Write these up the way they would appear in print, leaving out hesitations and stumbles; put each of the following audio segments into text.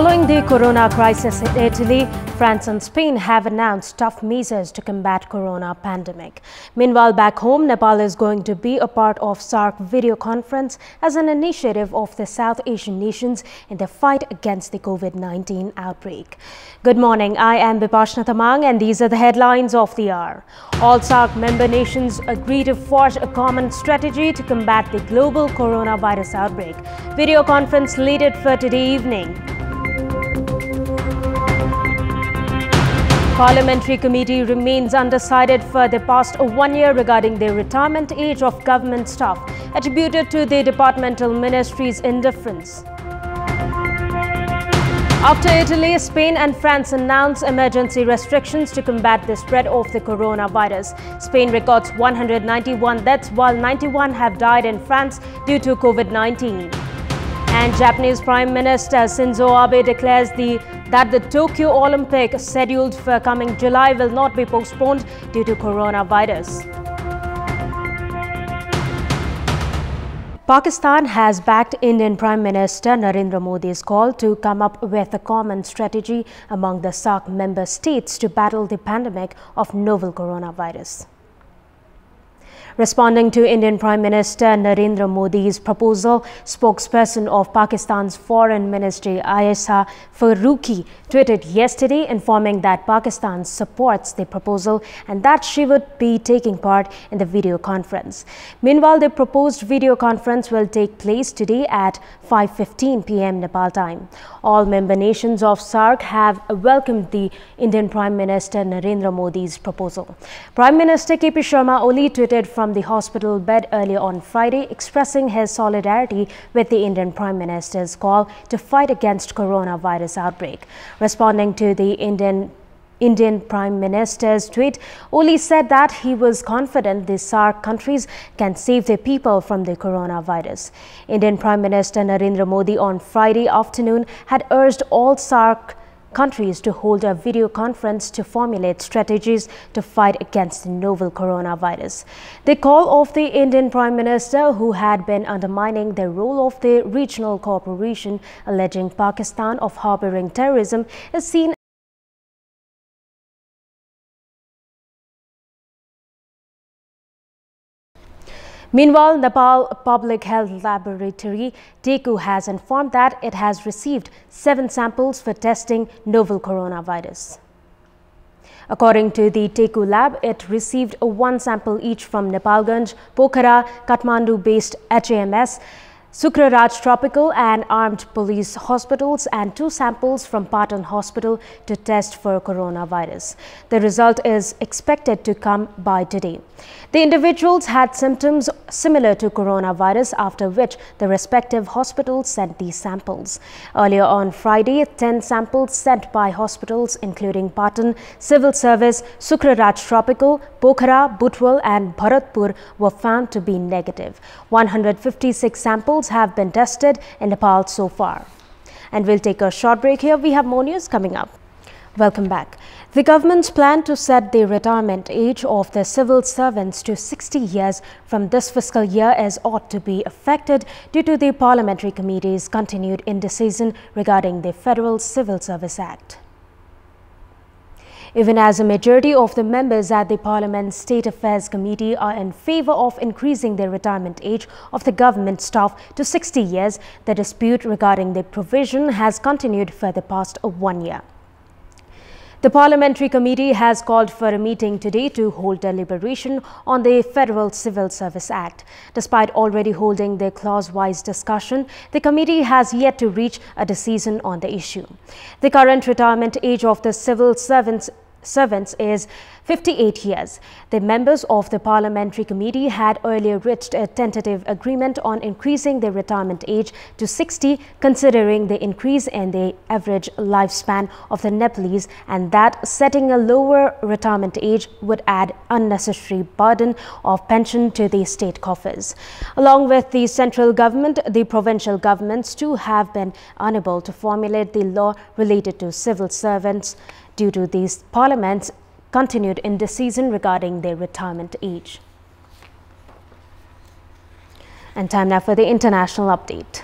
Following the corona crisis in Italy, France and Spain have announced tough measures to combat corona pandemic. Meanwhile, back home, Nepal is going to be a part of SAARC video conference as an initiative of the South Asian nations in the fight against the COVID-19 outbreak. Good morning, I am Bipashna Tamang and these are the headlines of the hour. All SAARC member nations agree to forge a common strategy to combat the global coronavirus outbreak. Video conference slated for today evening. Parliamentary committee remains undecided for the past 1 year regarding the retirement age of government staff, attributed to the departmental ministry's indifference. After Italy, Spain and France announce emergency restrictions to combat the spread of the coronavirus. Spain records 191 deaths while 91 have died in France due to COVID-19. And Japanese Prime Minister Shinzo Abe declares that the Tokyo Olympics scheduled for coming July will not be postponed due to coronavirus. Pakistan has backed Indian Prime Minister Narendra Modi's call to come up with a common strategy among the SAARC member states to battle the pandemic of novel coronavirus. Responding to Indian Prime Minister Narendra Modi's proposal, spokesperson of Pakistan's Foreign Ministry Ayesha Farooqi tweeted yesterday informing that Pakistan supports the proposal and that she would be taking part in the video conference. Meanwhile, the proposed video conference will take place today at 5:15 p.m. Nepal time. All member nations of SAARC have welcomed the Indian Prime Minister Narendra Modi's proposal. Prime Minister KP Sharma Oli tweeted from the hospital bed earlier on Friday, expressing his solidarity with the Indian Prime Minister's call to fight against coronavirus outbreak. Responding to the Indian Prime Minister's tweet, Oli said that he was confident the SAARC countries can save their people from the coronavirus. Indian Prime Minister Narendra Modi on Friday afternoon had urged all SAARC countries to hold a video conference to formulate strategies to fight against the novel coronavirus. The call of the Indian Prime Minister, who had been undermining the role of the regional cooperation, alleging Pakistan of harboring terrorism, is seen. Meanwhile, Nepal Public Health Laboratory TECU has informed that it has received 7 samples for testing novel coronavirus. According to the TECU lab, it received 1 sample each from Nepalganj, Pokhara, Kathmandu-based HAMS, Sukraraj Tropical and Armed Police Hospitals and 2 samples from Patan Hospital to test for coronavirus. The result is expected to come by today. The individuals had symptoms similar to coronavirus, after which the respective hospitals sent these samples. Earlier on Friday, 10 samples sent by hospitals including Patan, Civil Service, Sukraraj Tropical, Pokhara, Butwal and Bharatpur were found to be negative. 156 samples have been tested in Nepal so far. And we'll take a short break here. We have more news coming up. Welcome back. The government's plan to set the retirement age of the civil servants to 60 years from this fiscal year is ought to be affected due to the Parliamentary Committee's continued indecision regarding the Federal Civil Service Act. Even as a majority of the members at the Parliament's State Affairs Committee are in favor of increasing the retirement age of the government staff to 60 years, the dispute regarding the provision has continued for the past 1 year. The Parliamentary Committee has called for a meeting today to hold deliberation on the Federal Civil Service Act. Despite already holding the clause-wise discussion, the committee has yet to reach a decision on the issue. The current retirement age of the civil servants is 58 years. The members of the Parliamentary Committee had earlier reached a tentative agreement on increasing the retirement age to 60, considering the increase in the average lifespan of the Nepalese and that setting a lower retirement age would add unnecessary burden of pension to the state coffers. Along with the central government, the provincial governments too have been unable to formulate the law related to civil servants due to these parliaments' continued indecision regarding their retirement age. And time now for the international update.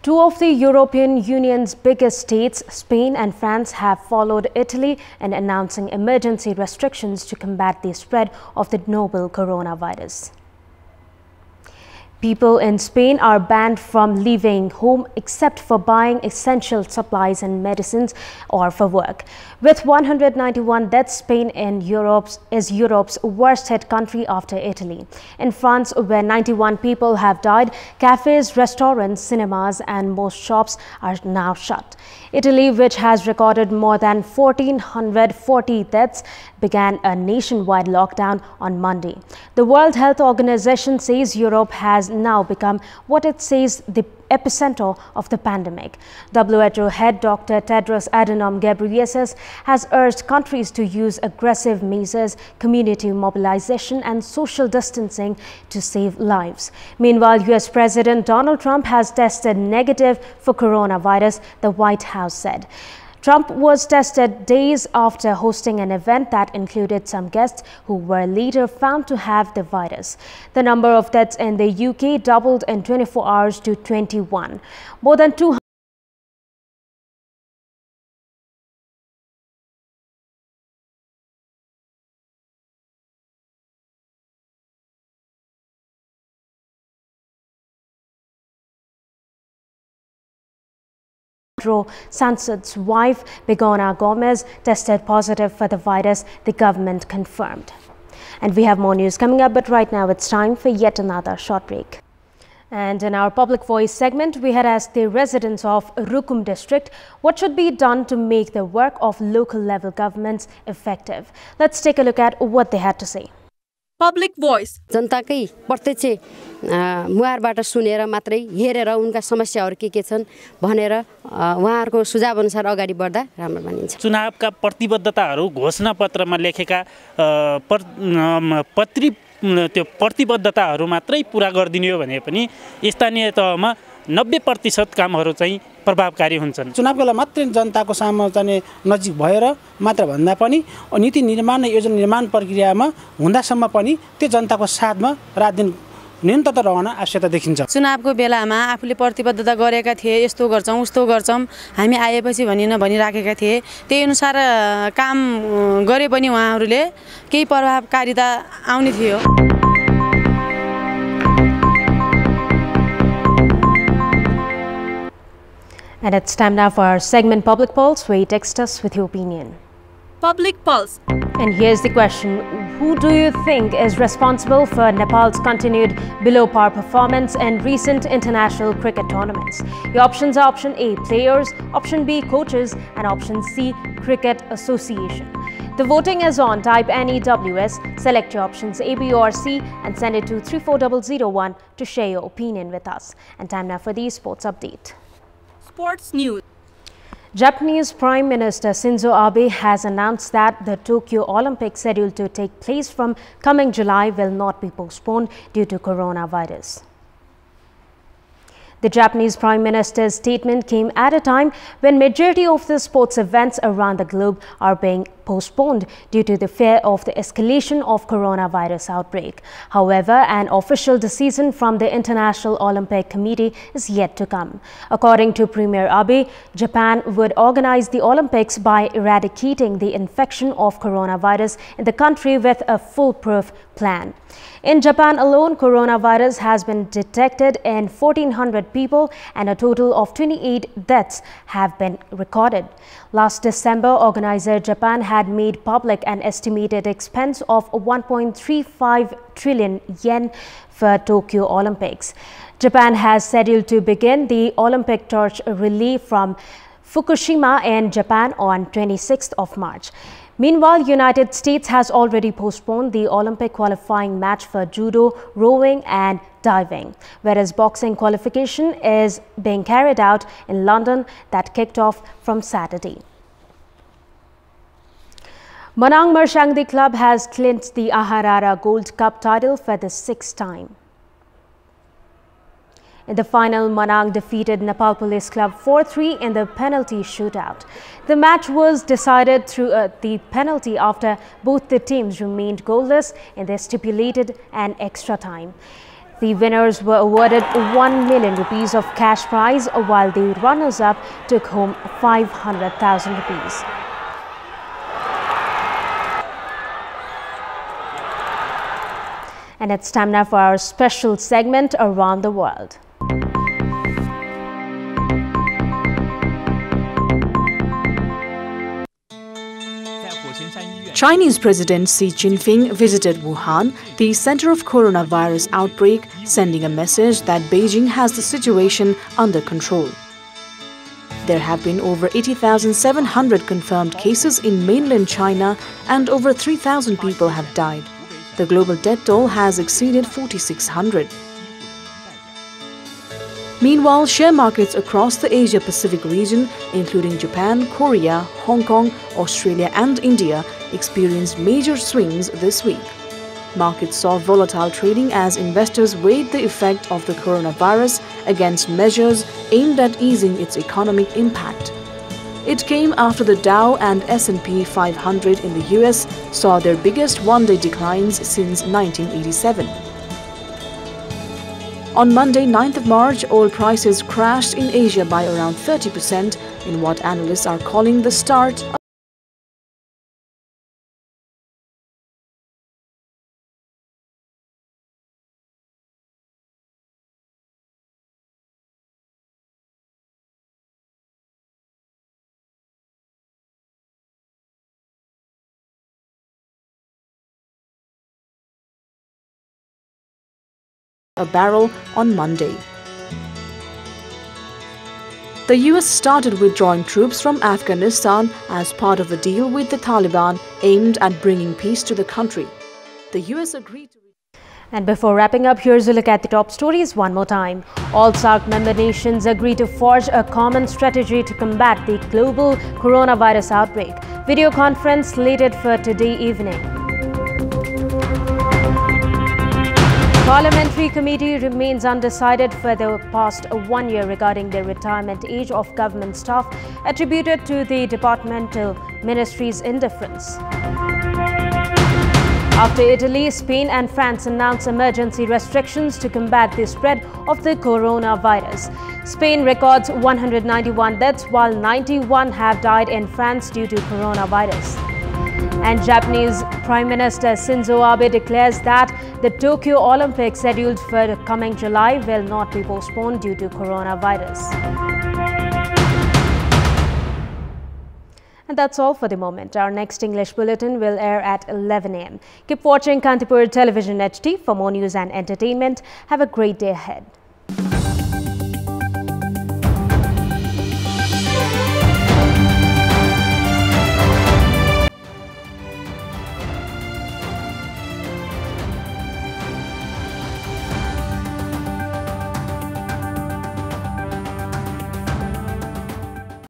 Two of the European Union's biggest states, Spain and France, have followed Italy in announcing emergency restrictions to combat the spread of the novel coronavirus. People in Spain are banned from leaving home except for buying essential supplies and medicines or for work. With 191 deaths, Spain is Europe's worst hit country after Italy. In France, where 91 people have died, cafes, restaurants, cinemas and most shops are now shut. Italy, which has recorded more than 1,440 deaths, began a nationwide lockdown on Monday. The World Health Organization says Europe has now become what it says the epicenter of the pandemic. WHO head Dr. Tedros Adhanom Ghebreyesus has urged countries to use aggressive measures, community mobilization and social distancing to save lives. Meanwhile, US President Donald Trump has tested negative for coronavirus, the White House said. Trump was tested days after hosting an event that included some guests who were later found to have the virus. The number of deaths in the UK doubled in 24 hours to 21. More than 200 Sansad's wife, Begona Gomez, tested positive for the virus, the government confirmed. And we have more news coming up, but right now it's time for yet another short break. And in our Public Voice segment, we had asked the residents of Rukum district what should be done to make the work of local level governments effective. Let's take a look at what they had to say. Public Voice. जनताकै प्रत्यक्ष मुहारबाट सुनेर मात्रै हेरेर उनका समस्याहरू के छन् भनेर उहाँहरुको सुझाव अनुसार अगाडि बढ्दा राम्रो मानिन्छ। चुनावका प्रतिबद्धताहरू घोषणा पत्रमा लेखेका त्यो प्रतिबद्धताहरू मात्रै पूरा गर्दिने हो भने पनि स्थानीय तहमा 90% कामहरू चाहिँ प्रभावकारी हुन्छन्। चुनावको बेला मात्रै जनताको सामु चाहिँ नजिक भएर मात्र भन्दा पनि नीति निर्माण र योजना निर्माण प्रक्रियामा हुँदासम्म पनि त्यो जनताको साथमा रात दिन निरन्तरता रहन आवश्यकता देखिन्छ। चुनावको बेलामा आफूले प्रतिबद्धता गरेका थिए, यस्तो गर्छौं उस्तो गर्छौं, हामी आएपछि भनिराखेका थिए, त्यही अनुसार काम गरे पनि उहाँहरूले केही प्रभावकारिता आउने थियो। And it's time now for our segment Public Pulse, where you text us with your opinion. Public Pulse. And here's the question. Who do you think is responsible for Nepal's continued below-par performance in recent international cricket tournaments? Your options are option A, players, option B, coaches, and option C, Cricket Association. The voting is on. Type NEWS, select your options A, B or C and send it to 34001 to share your opinion with us. And time now for the sports update. Sports news. Japanese Prime Minister Shinzo Abe has announced that the Tokyo Olympics scheduled to take place from coming July will not be postponed due to coronavirus. The Japanese Prime Minister's statement came at a time when majority of the sports events around the globe are being postponed due to the fear of the escalation of coronavirus outbreak. However, an official decision from the International Olympic Committee is yet to come. According to Premier Abe, Japan would organize the Olympics by eradicating the infection of coronavirus in the country with a foolproof plan. In Japan alone, coronavirus has been detected in 1,400 people and a total of 28 deaths have been recorded. Last December, organizer Japan had made public an estimated expense of 1.35 trillion yen for Tokyo Olympics. Japan has scheduled to begin the Olympic torch relay from Fukushima in Japan on 26th of March. Meanwhile, United States has already postponed the Olympic qualifying match for judo, rowing and diving, whereas boxing qualification is being carried out in London that kicked off from Saturday. Manang Marshangdi Club has clinched the Aharara Gold Cup title for the 6th time. In the final, Manang defeated Nepal Police Club 4-3 in the penalty shootout. The match was decided through the penalty after both the teams remained goalless in the stipulated and extra time. The winners were awarded 1 million rupees of cash prize, while the runners-up took home 500,000 rupees. And it's time now for our special segment, Around the World. Chinese President Xi Jinping visited Wuhan, the center of coronavirus outbreak, sending a message that Beijing has the situation under control. There have been over 80,700 confirmed cases in mainland China and over 3,000 people have died. The global death toll has exceeded 4,600. Meanwhile, share markets across the Asia-Pacific region, including Japan, Korea, Hong Kong, Australia and India, experienced major swings this week. Markets saw volatile trading as investors weighed the effect of the coronavirus against measures aimed at easing its economic impact. It came after the Dow and S&P 500 in the US saw their biggest one-day declines since 1987. On Monday, 9th of March, oil prices crashed in Asia by around 30% in what analysts are calling the start of a barrel on Monday. The US started withdrawing troops from Afghanistan as part of a deal with the Taliban aimed at bringing peace to the country. The US agreed to... And before wrapping up, here's a look at the top stories one more time. All SAARC member nations agree to forge a common strategy to combat the global coronavirus outbreak. Video conference slated for today evening. Parliamentary committee remains undecided for the past 1 year regarding the retirement age of government staff, attributed to the departmental ministry's indifference. After Italy, Spain and France announced emergency restrictions to combat the spread of the coronavirus. Spain records 191 deaths, while 91 have died in France due to coronavirus. And Japanese Prime Minister Shinzo Abe declares that the Tokyo Olympics scheduled for the coming July will not be postponed due to coronavirus. And that's all for the moment. Our next English bulletin will air at 11 a.m. Keep watching Kantipur Television HD for more news and entertainment. Have a great day ahead.